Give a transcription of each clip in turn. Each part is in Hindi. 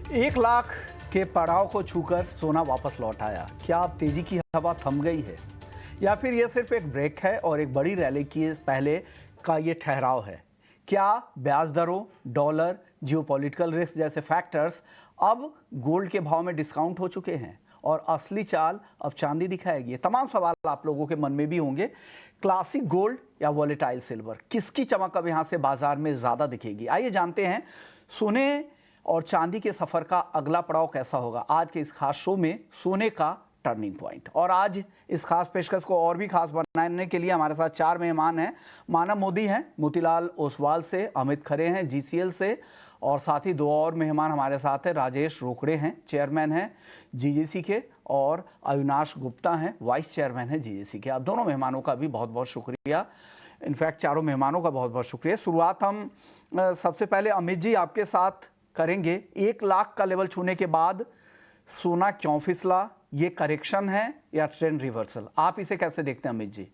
1 लाख के पड़ाव को छूकर सोना वापस लौट आया। क्या अब तेजी की हवा थम गई है या फिर यह सिर्फ एक ब्रेक है और एक बड़ी रैली के पहले का ये ठहराव है? क्या ब्याज दरों, डॉलर, जियोपॉलिटिकल रिस्क जैसे फैक्टर्स अब गोल्ड के भाव में डिस्काउंट हो चुके हैं और असली चाल अब चांदी दिखाएगी? ये तमाम सवाल आप लोगों के मन में भी होंगे। क्लासिक गोल्ड या वॉलेटाइल सिल्वर, किसकी चमक अब यहाँ से बाजार में ज़्यादा दिखेगी? आइए जानते हैं सोने और चांदी के सफर का अगला पड़ाव कैसा होगा आज के इस खास शो में, सोने का टर्निंग पॉइंट। और आज इस खास पेशकश को और भी खास बनाने के लिए हमारे साथ 4 मेहमान हैं। मानव मोदी हैं मोतीलाल ओसवाल से, अमित खरे हैं जीसीएल से, और साथ ही 2 और मेहमान हमारे साथ हैं। राजेश रोकड़े हैं, चेयरमैन हैं जीजेसी के, और अविनाश गुप्ता हैं, वाइस चेयरमैन हैं जीजेसी के। आप दोनों मेहमानों का भी बहुत बहुत शुक्रिया। इनफैक्ट चारों मेहमानों का बहुत बहुत शुक्रिया। शुरुआत हम सबसे पहले अमित जी आपके साथ करेंगे। 1 लाख का लेवल छूने के बाद सोना क्यों फिसला? ये करेक्शन है या ट्रेंड रिवर्सल? आप इसे कैसे देखते हैं अमित जी?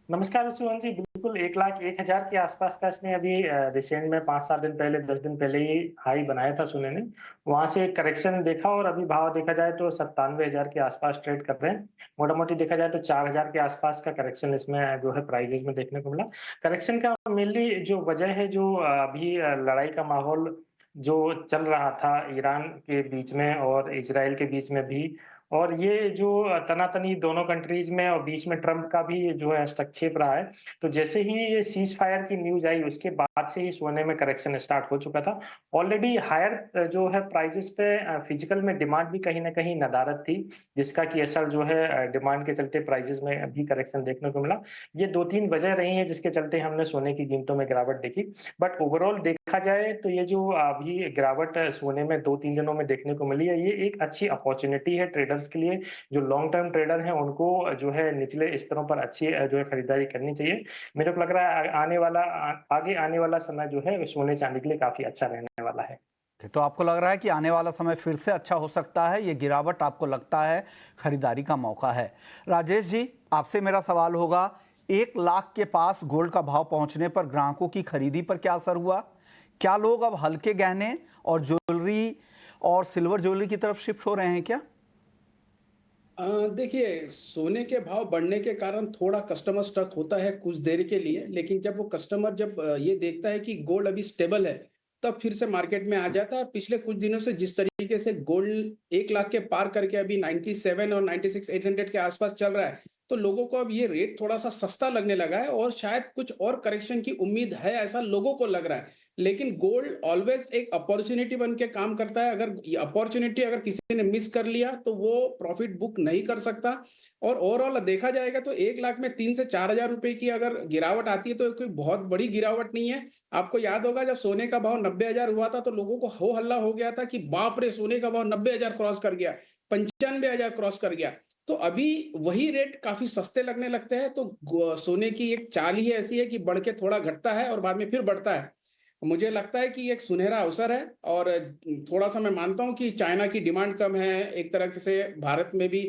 नमस्कार सुमन जी। बिल्कुल 1,01,000 के आसपास का इसने अभी रिसेंट में 5-7 दिन पहले, 10 दिन पहले ही हाई बनाया था सोने ने। वहां से करेक्शन देखा और अभी भाव देखा जाए तो 97,000 के आसपास ट्रेड कर रहे हैं। मोटा मोटी देखा जाए तो 4,000 के आसपास का करेक्शन इसमें जो है प्राइजेस में देखने को मिला। करेक्शन का मेनली जो वजह है, जो अभी लड़ाई का माहौल जो चल रहा था ईरान के बीच में और इजराइल के बीच में भी, और ये जो तनातनी दोनों कंट्रीज में और बीच में ट्रम्प का भी जो है हस्तक्षेप रहा है। तो जैसे ही ये सीज फायर की न्यूज आई उसके बाद से ही सोने में करेक्शन स्टार्ट हो चुका था। ऑलरेडी हायर जो है प्राइजेस पे फिजिकल में डिमांड भी कहीं ना कहीं नदारद थी, जिसका कि असल जो है डिमांड के चलते प्राइजेस में अभी करेक्शन देखने को मिला। ये 2-3 वजह रही है जिसके चलते हमने सोने की कीमतों में गिरावट देखी। बट ओवरऑल देखा जाए तो ये जो अभी गिरावट सोने में 2-3 दिनों में देखने को मिली है, ये एक अच्छी अपॉर्चुनिटी है ट्रेडर्स के लिए। जो लॉन्ग टर्म ट्रेडर हैं उनको जो है निचले स्तरों पर अच्छी जो है खरीदारी करनी चाहिए। मेरे को लग रहा है आगे आने वाला समय जो है सोने चांदी के लिए काफी अच्छा रहने वाला है। तो आपको लग रहा है कि आने वाला समय फिर से अच्छा हो सकता है? ये गिरावट आपको लगता है खरीदारी का मौका है? राजेश जी, आपसे मेरा सवाल होगा, 1 लाख के पास गोल्ड का भाव पहुंचने पर ग्राहकों की खरीदी पर क्या असर हुआ? क्या लोग अब हल्के गहने और ज्वेलरी और सिल्वर ज्वेलरी की तरफ शिफ्ट हो रहे हैं क्या? देखिए, सोने के भाव बढ़ने के कारण थोड़ा कस्टमर स्टक होता है कुछ देर के लिए, लेकिन जब वो कस्टमर जब ये देखता है कि गोल्ड अभी स्टेबल है, तब फिर से मार्केट में आ जाता है। पिछले कुछ दिनों से जिस तरीके से गोल्ड 1 लाख के पार करके अभी 97 और 96,800 के आसपास चल रहा है, तो लोगों को अब ये रेट थोड़ा-सा सस्ता लगने लगा है और शायद कुछ और करेक्शन की उम्मीद है, ऐसा लोगों को लग रहा है। लेकिन गोल्ड ऑलवेज एक अपॉर्चुनिटी बन के काम करता है। अगर ये अपॉर्चुनिटी अगर किसी ने मिस कर लिया तो वो प्रॉफिट बुक नहीं कर सकता। और ओवरऑल देखा जाएगा तो 1 लाख में 3 से 4,000 रुपए की अगर गिरावट आती है तो कोई बहुत बड़ी गिरावट नहीं है। आपको याद होगा जब सोने का भाव 90,000 हुआ था तो लोगों को हो हल्ला हो गया था कि बाप रे, सोने का भाव 90,000 क्रॉस कर गया, 95,000 क्रॉस कर गया। तो अभी वही रेट काफी सस्ते लगने लगते हैं। तो सोने की एक चाल ही ऐसी है कि बढ़ के थोड़ा घटता है और बाद में फिर बढ़ता है। मुझे लगता है कि एक सुनहरा अवसर है। और थोड़ा-सा मैं मानता हूँ कि चाइना की डिमांड कम है, एक तरह से भारत में भी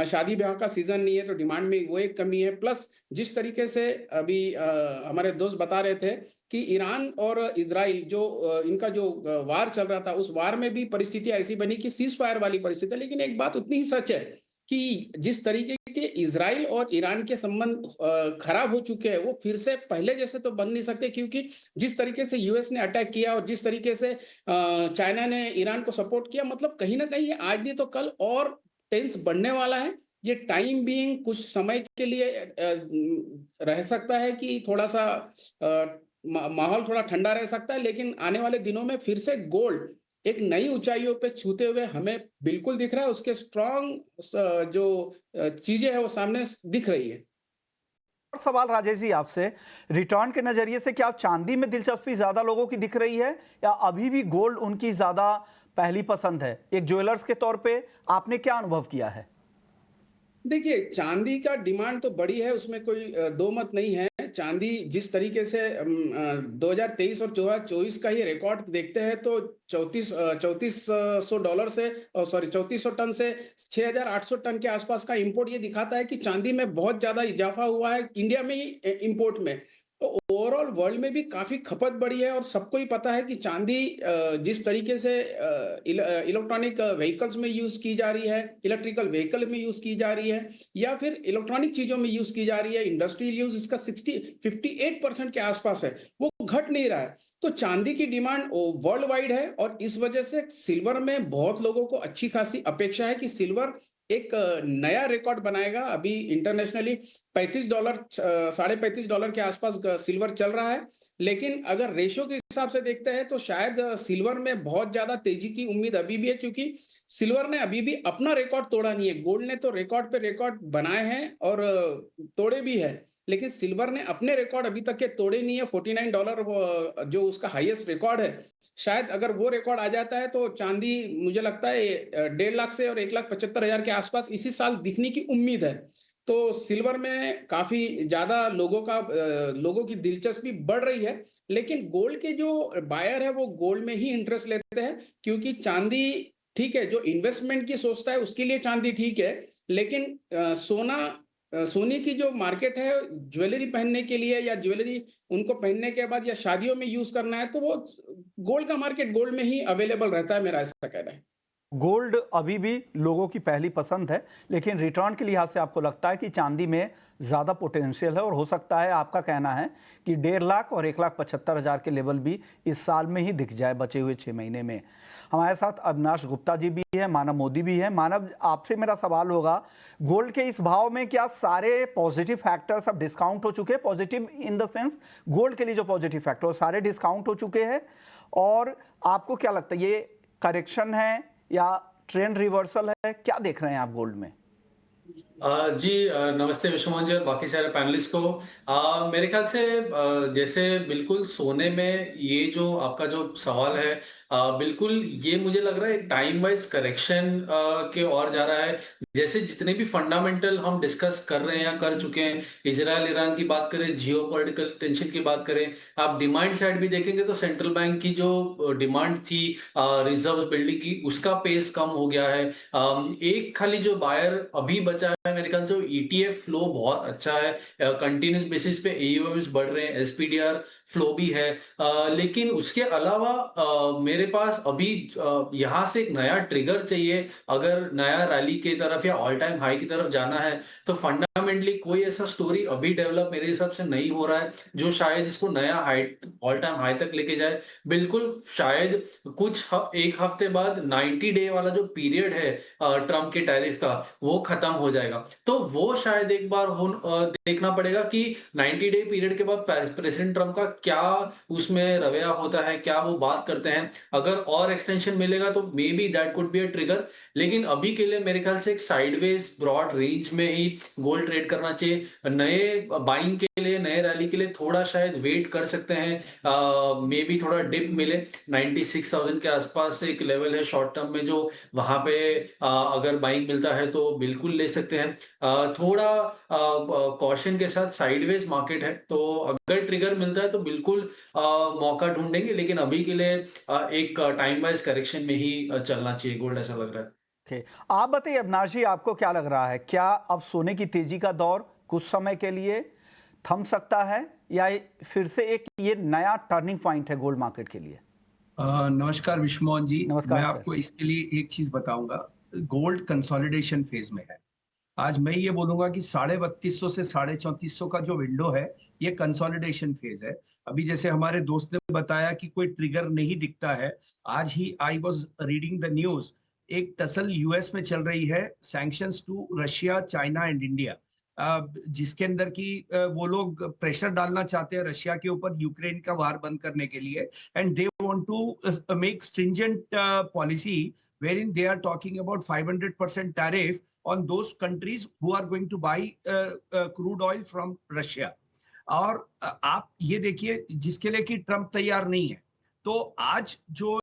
शादी-ब्याह का सीज़न नहीं है, तो डिमांड में वो एक कमी है। प्लस जिस तरीके से अभी हमारे दोस्त बता रहे थे कि ईरान और इज़राइल जो इनका जो वार चल रहा था, उस वार में भी परिस्थितियाँ ऐसी बनी कि सीज़ फायर वाली परिस्थिति है। लेकिन एक बात उतनी ही सच है कि जिस तरीके के इज़राइल और ईरान के संबंध खराब हो चुके हैं, वो फिर से पहले जैसे तो बन नहीं सकते, क्योंकि जिस तरीके से यूएस ने अटैक किया और जिस तरीके से चाइना ने ईरान को सपोर्ट किया, मतलब कहीं न कहीं आज नहीं तो कल और टेंस बढ़ने वाला है। ये टाइम बीइंग कुछ समय के लिए रह सकता है कि थोड़ा-सा माहौल थोड़ा ठंडा रह सकता है, लेकिन आने वाले दिनों में फिर से गोल्ड एक नई ऊंचाइयों पे छूते हुए हमें बिल्कुल दिख रहा है। उसके स्ट्रॉन्ग जो चीजें है वो सामने दिख रही है। और सवाल राजेश जी आपसे, रिटर्न के नजरिए से क्या आप चांदी में दिलचस्पी ज्यादा लोगों की दिख रही है या अभी भी गोल्ड उनकी ज्यादा पहली पसंद है? एक ज्वेलर्स के तौर पे आपने क्या अनुभव किया है? देखिए, चांदी का डिमांड तो बड़ी है, उसमें कोई दो मत नहीं है। चांदी जिस तरीके से 2023 और 2024 का ही रिकॉर्ड देखते हैं तो 3400 डॉलर से, सॉरी 3400 टन से 6800 टन के आसपास का इंपोर्ट, ये दिखाता है कि चांदी में बहुत ज्यादा इजाफा हुआ है इंडिया में ही इंपोर्ट में। तो ओवरऑल वर्ल्ड में भी काफी खपत बढ़ी है और सबको ही पता है कि चांदी जिस तरीके से इलेक्ट्रॉनिक व्हीकल्स में यूज की जा रही है, इलेक्ट्रिकल व्हीकल में यूज की जा रही है या फिर इलेक्ट्रॉनिक चीजों में यूज की जा रही है, इंडस्ट्रियल यूज इसका 58% के आसपास है, वो घट नहीं रहा है। तो चांदी की डिमांड वर्ल्ड वाइड है और इस वजह से सिल्वर में बहुत लोगों को अच्छी खासी अपेक्षा है कि सिल्वर एक नया रिकॉर्ड बनाएगा। अभी इंटरनेशनली $35 $35.5 के आसपास सिल्वर चल रहा है। लेकिन अगर रेशो के हिसाब से देखते हैं तो शायद सिल्वर में बहुत ज्यादा तेजी की उम्मीद अभी भी है, क्योंकि सिल्वर ने अभी भी अपना रिकॉर्ड तोड़ा नहीं है। गोल्ड ने तो रिकॉर्ड पे रिकॉर्ड बनाए हैं और तोड़े भी है, लेकिन सिल्वर ने अपने रिकॉर्ड अभी तक के तोड़े नहीं है। $49 जो उसका हाईएस्ट रिकॉर्ड है, शायद अगर वो रिकॉर्ड आ जाता है तो चांदी मुझे लगता है 1.5 लाख से और 1,75,000 के आसपास इसी साल दिखने की उम्मीद है। तो सिल्वर में काफी ज्यादा लोगों की दिलचस्पी बढ़ रही है। लेकिन गोल्ड के जो बायर है वो गोल्ड में ही इंटरेस्ट लेते हैं, क्योंकि चांदी ठीक है, जो इन्वेस्टमेंट की सोचता है उसके लिए चांदी ठीक है, लेकिन सोने की जो मार्केट है ज्वेलरी पहनने के लिए या ज्वेलरी उनको पहनने के बाद या शादियों में यूज करना है, तो वो गोल्ड का मार्केट गोल्ड में ही अवेलेबल रहता है, मेरा ऐसा कहना है। गोल्ड अभी भी लोगों की पहली पसंद है, लेकिन रिटर्न के लिहाज से आपको लगता है कि चांदी में ज़्यादा पोटेंशियल है और हो सकता है आपका कहना है कि 1.5 लाख और 1,75,000 के लेवल भी इस साल में ही दिख जाए बचे हुए 6 महीने में। हमारे साथ अविनाश गुप्ता जी भी है, मानव मोदी भी है। मानव, आपसे मेरा सवाल होगा, गोल्ड के इस भाव में क्या सारे पॉजिटिव फैक्टर्स अब डिस्काउंट हो चुके हैं? Positive in the sense gold के लिए जो पॉजिटिव फैक्टर सारे डिस्काउंट हो चुके हैं, और आपको क्या लगता है ये करेक्शन है या ट्रेंड रिवर्सल है? क्या देख रहे हैं आप गोल्ड में? जी नमस्ते विश्वमोहन जी और बाकी सारे पैनलिस्ट को। मेरे ख्याल से जैसे बिल्कुल सोने में ये जो आपका जो सवाल है, बिल्कुल ये मुझे लग रहा है टाइम वाइज करेक्शन के और जा रहा है। जैसे जितने भी फंडामेंटल हम डिस्कस कर रहे हैं या कर चुके हैं, इजराइल ईरान की बात करें, जियोपॉलिटिकल टेंशन की बात करें, आप डिमांड साइड भी देखेंगे तो सेंट्रल बैंक की जो डिमांड थी रिजर्व्स बिल्डिंग की, उसका पेस कम हो गया है। एक खाली जो बायर अभी बचा है मेरे ख्याल से ईटीएफ फ्लो बहुत अच्छा है, कंटिन्यूस बेसिस पे एयूएम्स बढ़ रहे हैं, एसपीडीआर फ्लो भी है। लेकिन उसके अलावा मेरे पास अभी यहाँ से एक नया ट्रिगर चाहिए। अगर नया रैली की तरफ या ऑल टाइम हाई की तरफ जाना है तो फंडामेंटली कोई ऐसा स्टोरी अभी डेवलप मेरे हिसाब से नहीं हो रहा है जो शायद इसको नया हाई ऑल टाइम हाई तक लेके जाए। बिल्कुल शायद एक हफ्ते बाद 90 डे वाला जो पीरियड है ट्रम्प के टैरिफ का, वो खत्म हो जाएगा। तो वो शायद एक बार देखना पड़ेगा कि 90 डे पीरियड के बाद प्रेसिडेंट ट्रम्प का क्या उसमें रवैया होता है, क्या वो बात करते हैं। अगर और एक्सटेंशन मिलेगा तो may be that could be a trigger. लेकिन अभी के लिए मेरे ख्याल से एक साइडवेज ब्रॉड रेंज में ही गोल्ड ट्रेड करना चाहिए। नए बाइंग के लिए, नए रैली के लिए थोड़ा शायद वेट कर सकते हैं। मे बी थोड़ा डिप मिले, 96,000 के आसपास एक लेवल है शॉर्ट टर्म में, जो वहां पे अगर बाइंग मिलता है तो बिल्कुल ले सकते हैं। थोड़ा कॉशन के साथ साइडवेज मार्केट है, तो अगर ट्रिगर मिलता है तो बिल्कुल मौका ढूंढेंगे। लेकिन अभी के लिए एक टाइम वाइज करेक्शन में ही चलना चाहिए गोल्ड, ऐसा लग रहा है। ओके, आप बताइए अविनाश जी, आपको क्या लग रहा है? क्या अब सोने की तेजी का दौर कुछ समय के लिए थम सकता है या फिर से एक ये नया टर्निंग पॉइंट है गोल्ड मार्केट के लिए? नमस्कार विश्वमोहन जी। नमस्कार मैं सर। आपको इसके लिए एक चीज बताऊंगा। गोल्ड कंसोलिडेशन फेज में है। आज मैं ये बोलूंगा कि 3250 से 3450 का जो विंडो है, ये कंसोलिडेशन फेज है। अभी जैसे हमारे दोस्त ने बताया कि कोई ट्रिगर नहीं दिखता है। आज ही I was reading the news, एक टसल यूएस में चल रही है, sanctions to Russia, China and India, जिसके अंदर की वो लोग प्रेशर डालना चाहते हैं रशिया के ऊपर यूक्रेन का वार बंद करने के लिए, and they want to make stringent policy wherein they are talking about 500% tariff on those countries who are going to buy crude oil from Russia. और आप ये देखिए, जिसके लिए कि ट्रम्प तैयार नहीं है। तो आज जो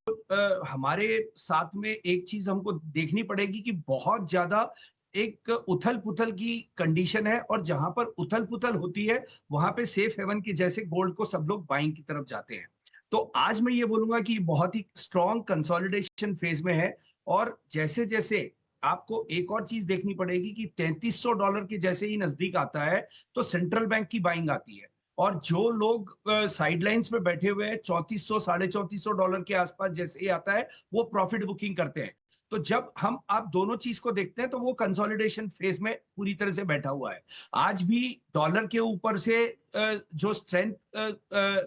हमारे साथ में एक चीज हमको देखनी पड़ेगी कि बहुत ज्यादा एक उथल पुथल की कंडीशन है, और जहां पर उथल पुथल होती है वहां पे सेफ हेवन के जैसे गोल्ड को सब लोग बाइंग की तरफ जाते हैं। तो आज मैं ये बोलूंगा कि बहुत ही स्ट्रॉन्ग कंसोलिडेशन फेज में है, और जैसे जैसे आपको एक और चीज देखनी पड़ेगी कि $3300 के जैसे ही नजदीक आता है तो सेंट्रल बैंक की बाइंग आती है। और जो लोग साइडलाइंस पे बैठे हुए हैं, 3400 $3450 के आसपास जैसे ही आता है वो प्रॉफिट बुकिंग करते हैं। तो जब हम आप दोनों चीज को देखते हैं तो वो कंसोलिडेशन फेज में पूरी तरह से बैठा हुआ है। आज भी डॉलर के ऊपर से जो स्ट्रेंथ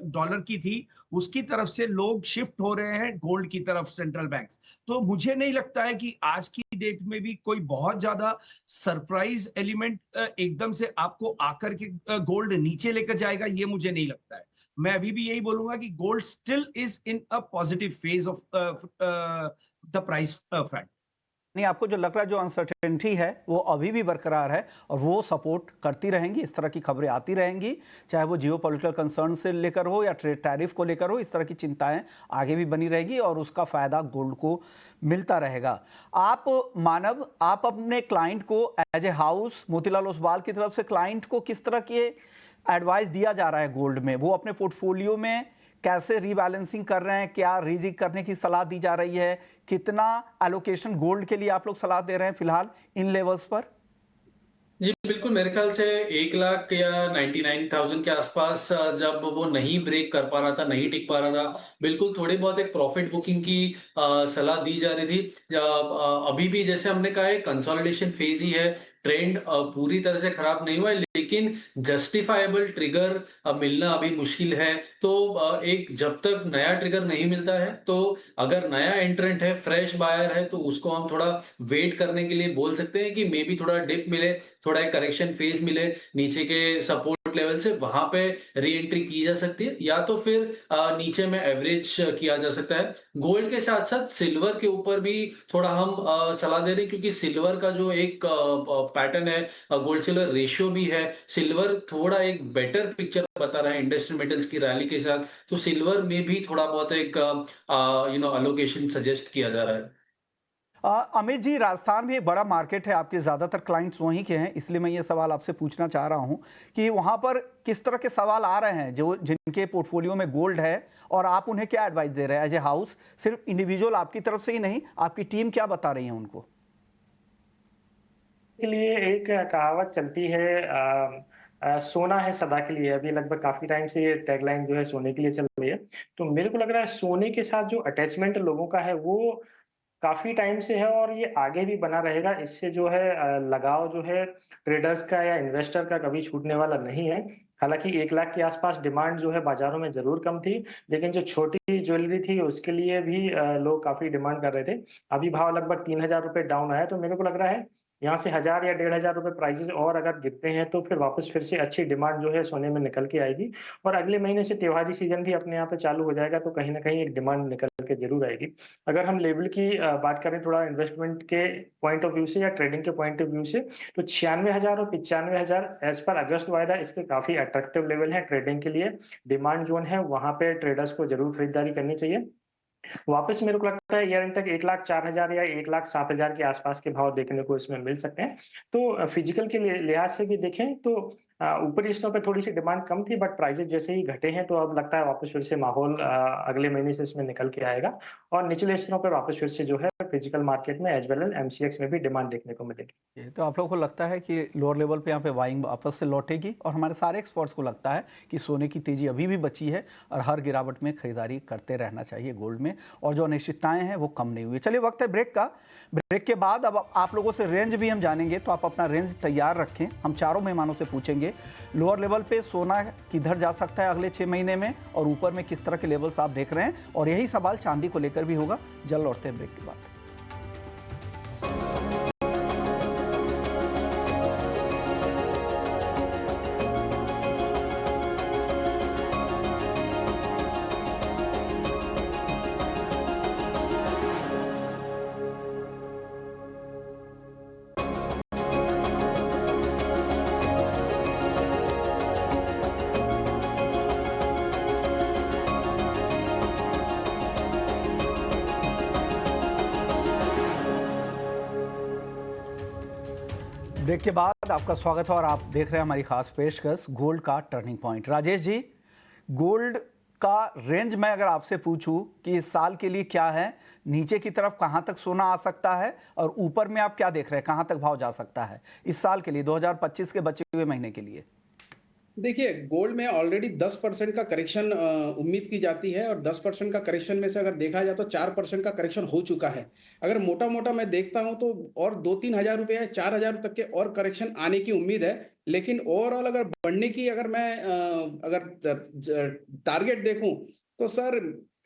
डॉलर की थी उसकी तरफ से लोग शिफ्ट हो रहे हैं गोल्ड की तरफ, सेंट्रल बैंक्स। तो मुझे नहीं लगता है कि आज की डेट में भी कोई बहुत ज्यादा सरप्राइज एलिमेंट एकदम से आपको आकर के गोल्ड नीचे लेकर जाएगा, ये मुझे नहीं लगता है। मैं अभी भी यही बोलूंगा कि gold still is in a positive phase of the price front. नहीं, आपको जो लग रहा है जो अनसर्टेनिटी है वो अभी भी बरकरार है और वो सपोर्ट करती रहेंगी, इस तरह की खबरें आती रहेंगी, चाहे वो जियोपॉलिटिकल कंसर्न से लेकर हो या ट्रेड टैरिफ को लेकर हो, इस तरह की चिंताएं आगे भी बनी रहेगी और उसका फायदा गोल्ड को मिलता रहेगा। आप मानव, आप अपने क्लाइंट को as a house Motilal Oswal की तरफ से क्लाइंट को किस तरह की एडवाइस दिया जा रहा है गोल्ड में, वो अपने पोर्टफोलियो में कैसे रीबैलेंसिंग कर रहे हैं, क्या रीजिग करने की सलाह दी जा रही है, कितना एलोकेशन गोल्ड के लिए आप लोग सलाह दे रहे हैं फिलहाल इन लेवल्स पर? जी बिल्कुल, मेरे ख्याल से 1 लाख या 99,000 के आसपास जब वो नहीं ब्रेक कर पा रहा था, नहीं टिक पा रहा था, बिल्कुल थोड़ी बहुत एक प्रॉफिट बुकिंग की सलाह दी जा रही थी। अभी भी जैसे हमने कहा है कंसोलिडेशन फेज ही है, ट्रेंड पूरी तरह से खराब नहीं हुआ है, लेकिन जस्टिफाइबल ट्रिगर मिलना अभी मुश्किल है। तो एक जब तक नया ट्रिगर नहीं मिलता है, तो अगर नया एंट्रेंट है, फ्रेश बायर है, तो उसको हम थोड़ा वेट करने के लिए बोल सकते हैं कि मे बी थोड़ा डिप मिले, थोड़ा एक करेक्शन फेज मिले नीचे के सपोर्ट लेवल से, वहां पे री एंट्री की जा सकती है, या तो फिर नीचे में एवरेज किया जा सकता है। गोल्ड के साथ साथ सिल्वर के ऊपर भी थोड़ा हम सलाह दे रहे हैं, क्योंकि सिल्वर का जो एक पैटर्न है, गोल्ड सिल्वर रेशियो भी है, सिल्वर थोड़ा एक बेटर पिक्चर बता रहा है इंडस्ट्रियल मेटल्स की रैली के साथ, तो सिल्वर में भी थोड़ा बहुत एक अलोकेशन सजेस्ट किया जा रहा है। अमित जी, राजस्थान भी एक बड़ा मार्केट है, आपके ज़्यादातर क्लाइंट्स वहीं के हैं, इसलिए मैं ये सवाल आपसे पूछना चाह रहा हूं कि वहां पर किस तरह के सवाल आ रहे हैं जो जिनके पोर्टफोलियो में गोल्ड है, और आप उन्हें क्या एडवाइस दे रहे हैं एज ए हाउस, सिर्फ इंडिविजुअल आपकी तरफ से ही नहीं, आपकी टीम क्या बता रही है उनको? के लिए एक कहावत चलती है, सोना है सदा के लिए। अभी लगभग काफी टाइम से ये टैगलाइन जो है सोने के लिए चल रही है। तो मेरे को लग रहा है सोने के साथ जो अटैचमेंट लोगों का है वो काफी टाइम से है और ये आगे भी बना रहेगा। इससे जो है लगाव जो है ट्रेडर्स का या इन्वेस्टर का कभी छूटने वाला नहीं है। हालांकि 1 लाख के आसपास डिमांड जो है बाजारों में जरूर कम थी, लेकिन जो छोटी ज्वेलरी थी उसके लिए भी लोग काफी डिमांड कर रहे थे। अभी भाव लगभग 3,000 रुपए डाउन आया, तो मेरे को लग रहा है यहाँ से 1,000 या 1,500 रुपए प्राइसेस और अगर गिरते हैं तो फिर से अच्छी डिमांड जो है सोने में निकल के आएगी। और अगले महीने से त्योहारी सीजन भी अपने यहाँ पे चालू हो जाएगा, तो कहीं ना कहीं एक डिमांड निकल के जरूर आएगी। अगर हम लेवल की बात करें थोड़ा इन्वेस्टमेंट के पॉइंट ऑफ व्यू से या ट्रेडिंग के पॉइंट ऑफ व्यू से, तो 96,000 और 95,000 एज पर अगस्त वायदा इसके काफी अट्रैक्टिव लेवल है ट्रेडिंग के लिए। डिमांड जोन है, वहां पे ट्रेडर्स को जरूर खरीदारी करनी चाहिए। वापस मेरे को लगता है ईयर एंड तक 1,04,000 या 1,07,000 के आसपास के भाव देखने को इसमें मिल सकते हैं। तो फिजिकल के लिहाज से भी देखें तो ऊपरी स्टों पे थोड़ी सी डिमांड कम थी, बट प्राइसेस जैसे ही घटे हैं तो अब लगता है वापस फिर से माहौल अगले महीने से इसमें निकल के आएगा और निचले स्तरों पर वापस फिर से जो है फिजिकल मार्केट में एज वेल एज एमसीएक्स में भी डिमांड देखने को मिलेगी। तो आप लोगों को लगता है कि लोअर लेवल पे यहाँ पे बाइंग वापस से लौटेगी, और हमारे सारे एक्सपर्ट्स को लगता है कि सोने की तेजी अभी भी बची है और हर गिरावट में खरीदारी करते रहना चाहिए गोल्ड में, और जो अनिश्चितताएं हैं वो कम नहीं हुई। चलिए, वक्त है ब्रेक का। ब्रेक के बाद अब आप लोगों से रेंज भी हम जानेंगे, तो आप अपना रेंज तैयार रखें। हम चारों मेहमानों से पूछेंगे लोअर लेवल पे सोना किधर जा सकता है अगले 6 महीने में, और ऊपर में किस तरह के लेवल्स आप देख रहे हैं, और यही सवाल चांदी को लेकर भी होगा। जल्द लौटते हैं ब्रेक के बाद। ब्रेक के बाद आपका स्वागत है और आप देख रहे हैं हमारी खास पेशकश गोल्ड का turning point. Rajesh ji, gold का रेंज मैं अगर आपसे पूछूं कि इस साल के लिए क्या है, नीचे की तरफ कहां तक सोना आ सकता है और ऊपर में आप क्या देख रहे हैं, कहां तक भाव जा सकता है इस साल के लिए, 2025 के बचे हुए महीने के लिए? देखिए, गोल्ड में ऑलरेडी 10% का करेक्शन उम्मीद की जाती है और 10% का करेक्शन में से अगर देखा जाए तो 4% का करेक्शन हो चुका है। अगर मोटा-मोटा मैं देखता हूँ तो और 2-3 हज़ार रुपए या 4 हज़ार तक के और करेक्शन आने की उम्मीद है। लेकिन ओवरऑल अगर बढ़ने की अगर मैं अगर टारगेट देखूँ तो सर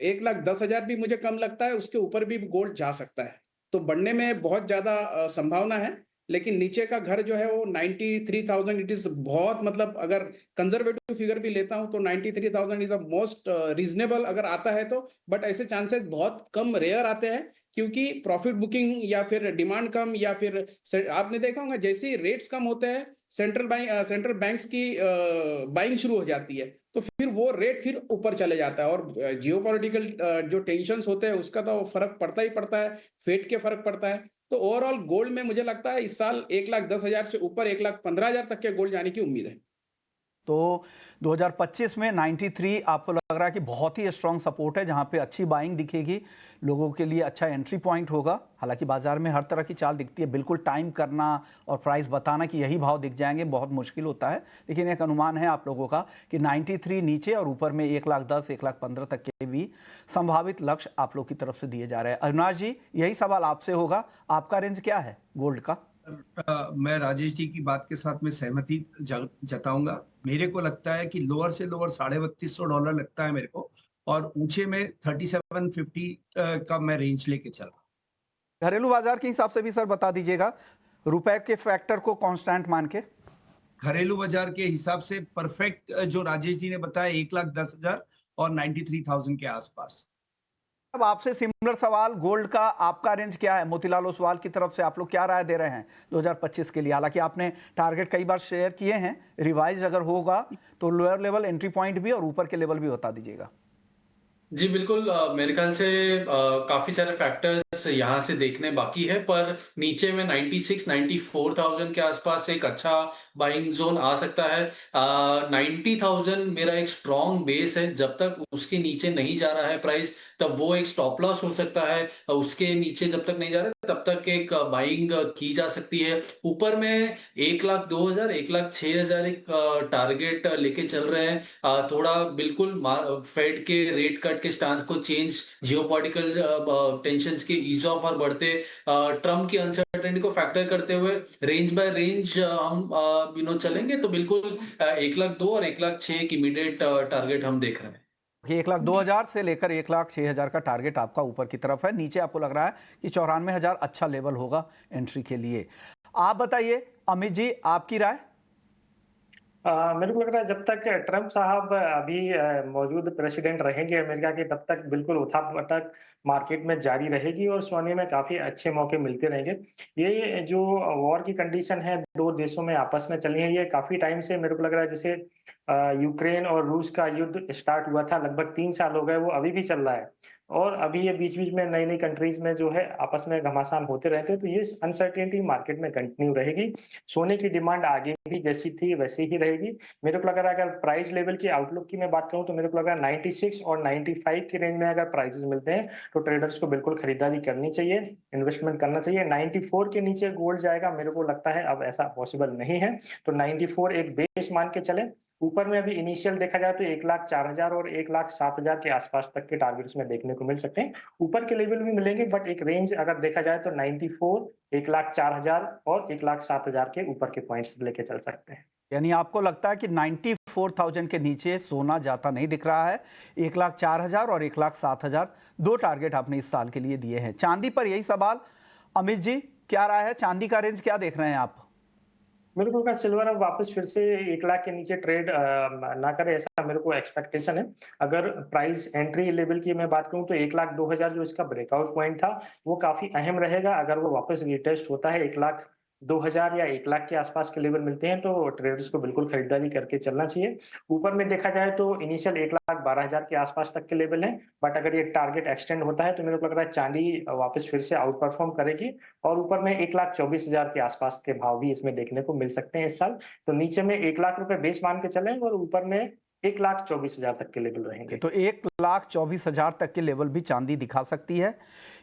1,10,000 भी मुझे कम लगता है, उसके ऊपर भी गोल्ड जा सकता है। तो बढ़ने में बहुत ज़्यादा संभावना है। लेकिन नीचे का घर जो है वो 93,000 इट इज़ बहुत मतलब अगर कंजर्वेटिव फिगर भी लेता हूं तो 93,000 इज अ मोस्ट रीजनेबल अगर आता है तो। बट ऐसे चांसेस बहुत कम रेयर आते हैं क्योंकि प्रॉफिट बुकिंग या फिर डिमांड कम या फिर आपने देखा होगा जैसे ही रेट्स कम होते हैं सेंट्रल बैंक्स की बाइंग शुरू हो जाती है तो फिर वो रेट फिर ऊपर चले जाता है और जियोपॉलिटिकल जो टेंशंस होते हैं उसका तो फर्क पड़ता ही पड़ता है। फेड के फर्क पड़ता है। तो ओवरऑल गोल्ड में मुझे लगता है इस साल 1,10,000 से ऊपर 1,15,000 तक के गोल्ड जाने की उम्मीद है। तो 2025 में 93 आपको लग रहा है कि बहुत ही स्ट्रांग सपोर्ट है, जहां पे अच्छी बाइंग दिखेगी, लोगों के लिए अच्छा एंट्री पॉइंट होगा। हालांकि बाजार में हर तरह की चाल दिखती है, बिल्कुल टाइम करना और प्राइस बताना कि यही भाव दिख जाएंगे बहुत मुश्किल होता है। लेकिन एक अनुमान है आप लोगों का कि 93 नीचे और ऊपर में 1,10,000 1,15,000 तक के भी संभावित लक्ष्य आप लोग की तरफ से दिए जा रहे हैं। अविनाश जी, यही सवाल आपसे होगा, आपका रेंज क्या है गोल्ड का? मैं राजेश जी की बात के साथ में सहमति जताऊंगा। मेरे को लगता है कि लोअर से लोअर $3,250 लगता है मेरे को, और ऊंचे में 3750 का मैं रेंज लेके चल रहा हूं। घरेलू बाजार के हिसाब से भी सर बता दीजिएगा, रुपए के फैक्टर को कांस्टेंट मान के। घरेलू बाजार के हिसाब से परफेक्ट जो राजेश जी ने बताया 1,10,000 और 93,000 के आसपास। अब आपसे सिमिलर सवाल, गोल्ड का आपका रेंज क्या है? मोतीलाल ओसवाल की तरफ से आप लोग क्या राय दे रहे हैं 2025 के लिए? हालांकि आपने टारगेट कई बार शेयर किए हैं, रिवाइज अगर होगा तो लोअर लेवल एंट्री पॉइंट भी और ऊपर के लेवल भी बता दीजिएगा। जी बिल्कुल, मेरे ख्याल से काफी सारे फैक्टर्स यहाँ से देखने बाकी है, पर नीचे में 96-94,000 के आसपास एक अच्छा बाइंग जोन आ सकता है। 90,000 मेरा एक स्ट्रॉन्ग बेस है। जब तक उसके नीचे नहीं जा रहा है प्राइस, तब वो एक स्टॉप लॉस हो सकता है। उसके नीचे जब तक नहीं जा रहा है तब तक एक बाइंग की जा सकती है। ऊपर में 1,02,000 1,06,000 एक टारगेट लेके चल रहे हैं। थोड़ा बिल्कुल फेड के रेट कट के स्टांस को चेंज, जियोपॉलिटिकल टेंशंस के ईज ऑफ और बढ़ते ट्रम्प की अनसर्टेनिटी को फैक्टर करते हुए रेंज बाय रेंज हम चलेंगे तो बिल्कुल 1,02,000 और 1,06,000 की इमीडिएट टारगेट हम देख रहे हैं। कि 1,02,000 से लेकर 1,06,000 का टारगेट आपका ऊपर की तरफ है, नीचे आपको लग रहा है कि 94,000 अच्छा लेवल होगा एंट्री के लिए। आप बताइए अमित जी, आपकी राय? मेरे को लग रहा है जब तक ट्रम्प साहब अभी मौजूद प्रेसिडेंट रहेंगे अमेरिका के, तब तक बिल्कुल उठापटक मार्केट में जारी रहेगी और सोने में काफी अच्छे मौके मिलते रहेंगे। ये जो वॉर की कंडीशन है दो देशों में आपस में चली है, ये काफी टाइम से मेरे को लग रहा है जैसे यूक्रेन और रूस का युद्ध स्टार्ट हुआ था, लगभग 3 साल हो गए, वो अभी भी चल रहा है। और अभी ये बीच बीच में नई नई कंट्रीज में जो है आपस में घमासान होते रहते हैं, तो ये अनसर्टेनिटी मार्केट में कंटिन्यू रहेगी। सोने की डिमांड आगे भी जैसी थी वैसी ही रहेगी। मेरे को लग रहा है अगर प्राइस लेवल की आउटलुक की मैं बात करूं तो मेरे को लग रहा है 96 और 95 की रेंज में अगर प्राइसेस मिलते हैं तो ट्रेडर्स को बिल्कुल खरीदारी करनी चाहिए, इन्वेस्टमेंट करना चाहिए। 94 के नीचे गोल्ड जाएगा मेरे को लगता है अब ऐसा पॉसिबल नहीं है, तो 94 एक बेस मान के चले। ऊपर में अभी इनिशियल देखा जाए तो 1,04,000 और 1,07,000 के आसपास तक के टारगेट्स में देखने को मिल सकते हैं। ऊपर के लेवल भी मिलेंगे बट एक रेंज अगर देखा जाए तो 94, 1,04,000 और 1,07,000 के ऊपर के पॉइंट्स लेके चल सकते हैं। यानी आपको लगता है कि 94,000 के नीचे सोना जाता नहीं दिख रहा है। 1,04,000 और 1,07,000 दो टारगेट आपने इस साल के लिए दिए हैं। चांदी पर यही सवाल, अमित जी क्या राय है? चांदी का रेंज क्या देख रहे हैं आप? मेरे को लगा सिल्वर अब वापस फिर से 1 लाख के नीचे ट्रेड ना करे, ऐसा मेरे को एक्सपेक्टेशन है। अगर प्राइस एंट्री लेवल की मैं बात करूं तो 1,02,000 जो इसका ब्रेकआउट पॉइंट था वो काफी अहम रहेगा। अगर वो वापस रिटेस्ट होता है 1,02,000 या 1 लाख के आसपास के लेवल मिलते हैं तो ट्रेडर्स को बिल्कुल खरीदारी करके चलना चाहिए। ऊपर में देखा जाए तो इनिशियल 1,12,000 के आसपास तक के लेवल है, बट अगर ये टारगेट एक्सटेंड होता है तो मेरे को लग रहा है चांदी वापस फिर से आउट परफॉर्म करेगी और ऊपर में 1,24,000 के आसपास के भाव भी इसमें देखने को मिल सकते हैं इस साल। तो नीचे में 1 लाख रुपए बेस मान के चलें और ऊपर में 1,24,000 तक के लेवल ओके, रहेंगे। तो 1,24,000 तक के लेवल भी चांदी दिखा सकती है।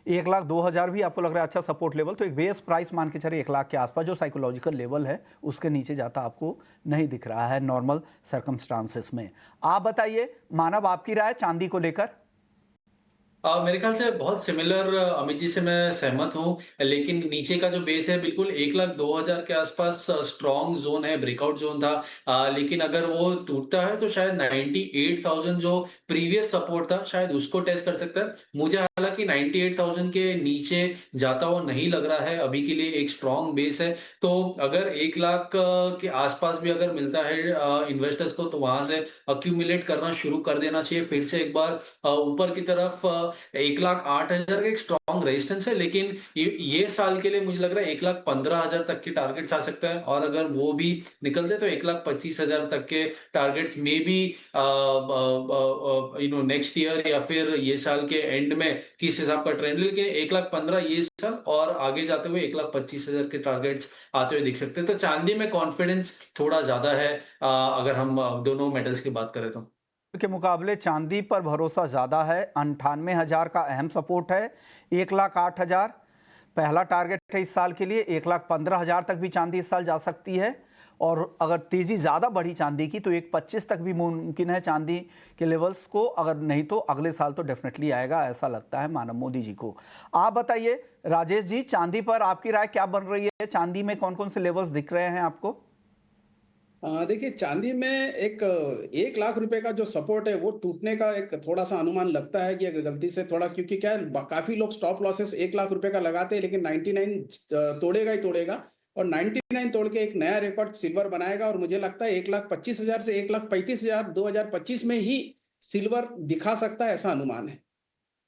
1,02,000 भी आपको लग रहा है अच्छा सपोर्ट लेवल, तो एक बेस प्राइस मान के चलिए 1 लाख के आसपास जो साइकोलॉजिकल लेवल है उसके नीचे जाता आपको नहीं दिख रहा है नॉर्मल सर्कमस्टांसेस में। आप बताइए मानव, आपकी राय चांदी को लेकर? मेरे ख्याल से बहुत सिमिलर अमित जी से मैं सहमत हूँ, लेकिन नीचे का जो बेस है बिल्कुल 1,02,000 के आसपास स्ट्रॉन्ग जोन है, ब्रेकआउट जोन था। लेकिन अगर वो टूटता है तो शायद 98,000 जो प्रीवियस सपोर्ट था शायद उसको टेस्ट कर सकता है। मुझे हालांकि 98,000 के नीचे जाता हुआ नहीं लग रहा है, अभी के लिए एक स्ट्रॉन्ग बेस है। तो अगर 1 लाख के आसपास भी अगर मिलता है इन्वेस्टर्स को, तो वहां से अक्यूमुलेट करना शुरू कर देना चाहिए फिर से एक बार ऊपर की तरफ। 1,08,000 का एक स्ट्रॉन्ग रेजिस्टेंस है, लेकिन ये साल के लिए मुझे लग रहा है 1,15,000 तक के टारगेट्स आ सकता है, और अगर वो भी निकलते तो 1,25,000 तक के टारगेट्स में भी नेक्स्ट ईयर या फिर ये साल के एंड में किस हिसाब का ट्रेंड, लेकिन 1,15,000 ये साल और आगे जाते हुए 1,25,000 के टारगेट्स आते हुए दिख सकते हैं। तो चांदी में कॉन्फिडेंस थोड़ा ज्यादा है अगर हम दोनों मेटल्स की बात करें तो। के मुकाबले चांदी पर भरोसा ज़्यादा है। 98,000 का अहम सपोर्ट है, 1,08,000 पहला टारगेट है इस साल के लिए। 1,15,000 तक भी चांदी इस साल जा सकती है, और अगर तेज़ी ज़्यादा बढ़ी चांदी की तो 1,25 तक भी मुमकिन है चांदी के लेवल्स को, अगर नहीं तो अगले साल तो डेफिनेटली आएगा, ऐसा लगता है मानव मोदी जी को। आप बताइए राजेश जी, चांदी पर आपकी राय क्या बन रही है? चांदी में कौन कौन से लेवल्स दिख रहे हैं आपको? देखिए, चांदी में एक 1 लाख रुपए का जो सपोर्ट है वो टूटने का एक थोड़ा सा अनुमान लगता है कि अगर गलती से थोड़ा, क्योंकि क्या है, काफी लोग स्टॉप लॉसेस 1 लाख रुपए का लगाते हैं, लेकिन 99 तोड़ेगा ही तोड़ेगा, और 99 तोड़ के एक नया रिकॉर्ड सिल्वर बनाएगा। और मुझे लगता है 1,25,000 से 1,35,000 2025 में ही सिल्वर दिखा सकता है, ऐसा अनुमान है।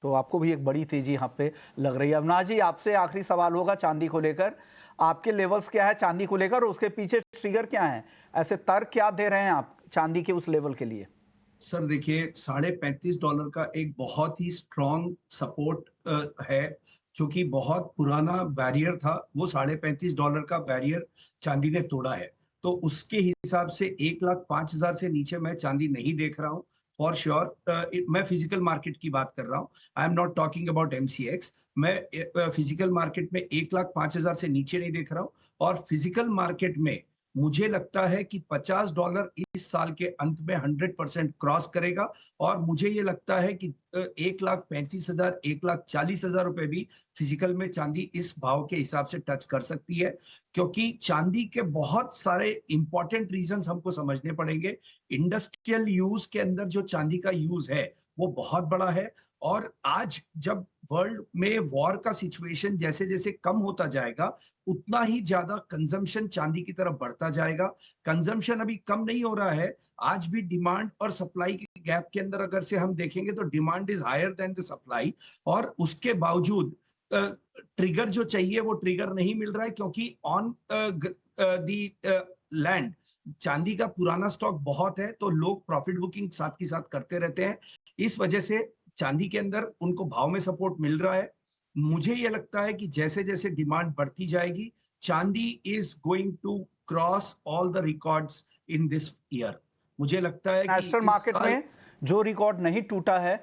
तो आपको भी एक बड़ी तेजी यहाँ पे लग रही है। अविनाश जी, आपसे आखिरी सवाल होगा चांदी को लेकर। आपके लेवल्स क्या है चांदी को लेकर, और उसके पीछे ट्रिगर क्या है? ऐसे तर्क क्या दे रहे हैं आप चांदी के उस लेवल के लिए? सर देखिए, $35.5 का एक बहुत ही स्ट्रॉन्ग सपोर्ट है, जो कि बहुत पुराना बैरियर था। वो $35.5 का बैरियर चांदी ने तोड़ा है, तो उसके हिसाब से 1,05,000 से नीचे मैं चांदी नहीं देख रहा हूँ फॉर श्योर। मैं फिजिकल मार्केट की बात कर रहा हूँ, I am not talking about MCX। मैं फिजिकल मार्केट में 1,05,000 से नीचे नहीं देख रहा हूँ, और फिजिकल मार्केट में मुझे लगता है कि $50 इस साल के अंत में 100% क्रॉस करेगा, और मुझे ये लगता है कि 1,35,000 1,40,000 रुपए भी फिजिकल में चांदी इस भाव के हिसाब से टच कर सकती है, क्योंकि चांदी के बहुत सारे इंपॉर्टेंट रीजंस हमको समझने पड़ेंगे। इंडस्ट्रियल यूज के अंदर जो चांदी का यूज है वो बहुत बड़ा है, और आज जब वर्ल्ड में वॉर का सिचुएशन जैसे जैसे कम होता जाएगा, उतना ही ज्यादा कंजम्पशन चांदी की तरफ बढ़ता जाएगा। कंजम्पशन अभी कम नहीं हो रहा है, आज भी डिमांड और सप्लाई के गैप के अंदर अगर से हम देखेंगे तो demand is higher than the supply, और उसके बावजूद ट्रिगर जो चाहिए वो ट्रिगर नहीं मिल रहा है, क्योंकि ऑन दी लैंड चांदी का पुराना स्टॉक बहुत है, तो लोग प्रॉफिट बुकिंग साथ के साथ करते रहते हैं। इस वजह से चांदी के अंदर उनको भाव में सपोर्ट मिल रहा है। मुझे यह लगता है कि जैसे जैसे डिमांड बढ़ती जाएगी, चांदी is going to cross all the records in this year. मुझे लगता है कि नेशनल मार्केट में जो रिकॉर्ड नहीं टूटा है,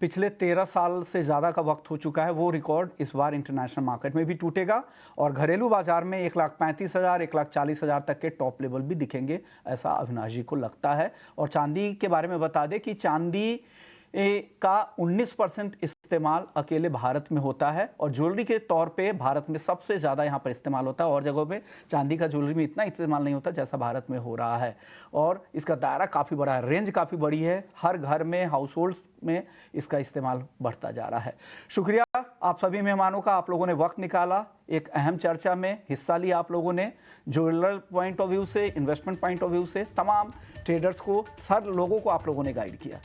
पिछले 13 साल से ज़्यादा का वक्त हो चुका है, वो रिकॉर्ड इस बार इंटरनेशनल मार्केट में भी टूटेगा, और घरेलू बाजार में 1,35,000 1,40,000 तक के टॉप लेवल भी दिखेंगे, ऐसा अविनाश जी को लगता है। और चांदी के बारे में बता दें कि चांदी का 19% इस्तेमाल अकेले भारत में होता है, और ज्वेलरी के तौर पे भारत में सबसे ज़्यादा यहाँ पर इस्तेमाल होता है। और जगहों पे चांदी का ज्वेलरी में इतना इस्तेमाल नहीं होता जैसा भारत में हो रहा है, और इसका दायरा काफ़ी बड़ा है, रेंज काफ़ी बड़ी है, हर घर में हाउस होल्ड्स में इसका इस्तेमाल बढ़ता जा रहा है। शुक्रिया आप सभी मेहमानों का, आप लोगों ने वक्त निकाला, एक अहम चर्चा में हिस्सा लिया आप लोगों ने, ज्वेलर पॉइंट ऑफ व्यू से, इन्वेस्टमेंट पॉइंट ऑफ व्यू से, तमाम ट्रेडर्स को, हर लोगों को आप लोगों ने गाइड किया।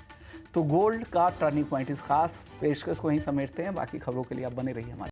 तो गोल्ड का टर्निंग पॉइंट इस खास पेशकश को यहीं समेटते हैं। बाकी खबरों के लिए आप बने रहिए हमारे